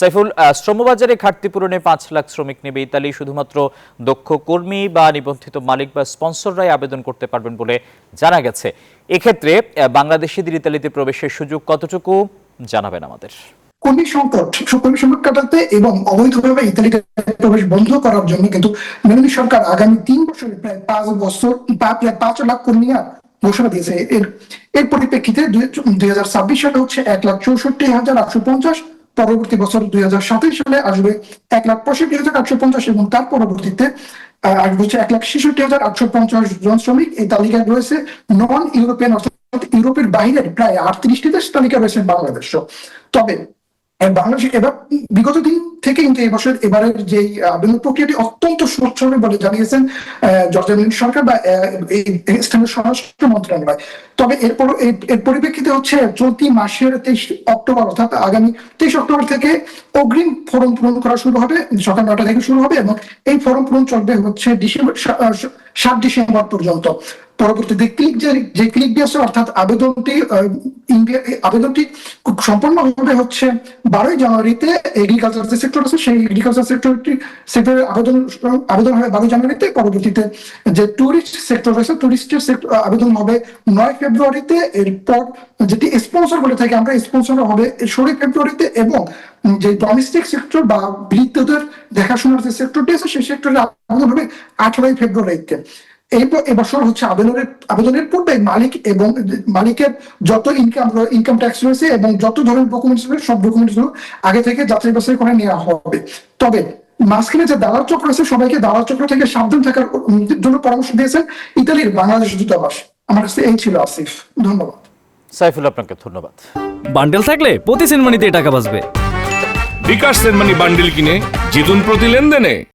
সাইফুল, শ্রমবাজারে ঘাটতি পূরণে ৫ লাখ শ্রমিক নেবে ইতালি। শুধুমাত্র দক্ষ কর্মী বা নিবন্ধিত মালিক বা স্পন্সররাই আবেদন করতে পারবেন বলে জানা গেছে। এক্ষেত্রে বাংলাদেশিদের ইতালিতে প্রবেশের সুযোগ কতটুকু জানাবেন আমাদের। কর্মী সংকট কাটাতে এবং অবৈধভাবে ইতালিতে প্রবেশ বন্ধ করার জন্য কিন্তু মেলোনি সরকার আগামী 3 বছরে প্রায় 5 লাখ কর্মী ঘোষণা দিয়েছে। এর পরিপ্রেক্ষিতে 2026 সালে হচ্ছে 1,64,850, পরবর্তী বছর 2027 সালে আসবে 1,65,850 এবং তার পরবর্তীতে আসবে হচ্ছে 1,66,850 জন শ্রমিক। এই তালিকায় রয়েছে নন ইউরোপিয়ান অর্থাৎ ইউরোপের বাইরের প্রায় 38টি দেশ তালিকা রয়েছে বাংলাদেশও। তবে বাংলাদেশ এবার বিগত দিন থেকে কিন্তু এবারের যে আবেদন প্রক্রিয়াটি অত্যন্ত স্বচ্ছ হবে বলে জানিয়েছেন জর্জিয়া মেলোনি সরকার বা স্থানীয় স্বরাষ্ট্র মন্ত্রণালয়। তবে এর পরিপ্রেক্ষিতে হচ্ছে চলতি মাসের 23 অক্টোবর অর্থাৎ আগামী 23 অক্টোবর থেকে অগ্রিম ফর্ম পূরণ করা শুরু হবে, সকাল 9টা থেকে শুরু হবে এবং এই ফর্ম পূরণ চলবে হচ্ছে 7 ডিসেম্বর পর্যন্ত। পরবর্তীতে ক্লিক দিয়েছে অর্থাৎ আবেদনটি সম্পন্ন হবে হচ্ছে 12 জানুয়ারিতে। এগ্রিকালচার যে সেক্টর আছে সেই এগ্রিকালচার সেক্টরের আবেদন হবে 12 জানুয়ারিতে। পরবর্তীতে যে টুরিস্ট সেক্টর আছে টুরিস্টের আবেদন হবে 9 ফেব্রুয়ারিতে। এরপর যেটি স্পন্সর বলে থাকি আমরা, স্পন্সর হবে 16 ফেব্রুয়ারিতে এবং যে ডোমেস্টিক সেক্টর বা বৃত্তদের দেখাশোনার যে সেক্টরটি আছে সেই সেক্টরের আবেদন হবে 18 ফেব্রুয়ারিতে। এবছর হচ্ছে আবেদনের পূর্বে মালিকের যত ইনকাম ট্যাক্স রয়েছে এবং যত ধরনের ডকুমেন্টস রয়েছে সব ডকুমেন্টস গুলো আগে থেকে যাচাই বাছাই করে নেওয়া হবে। তবে মাঝখানে যে দালাল চক্র আছে সবাইকে দালাল চক্র থেকে সাবধান থাকার জন্য পরামর্শ দিয়েছেন ইতালির বাংলাদেশ দূতাবাস। আমার কাছে এই ছিল আসিফ, ধন্যবাদ। সাইফুল, আপনাকে ধন্যবাদ। বান্ডেল থাকলে প্রতি সেনমানিতে টাকা বাঁচবে। বিকাশ সেনমানি বান্ডেল কিনে জিতুন প্রতি লেনদেনে।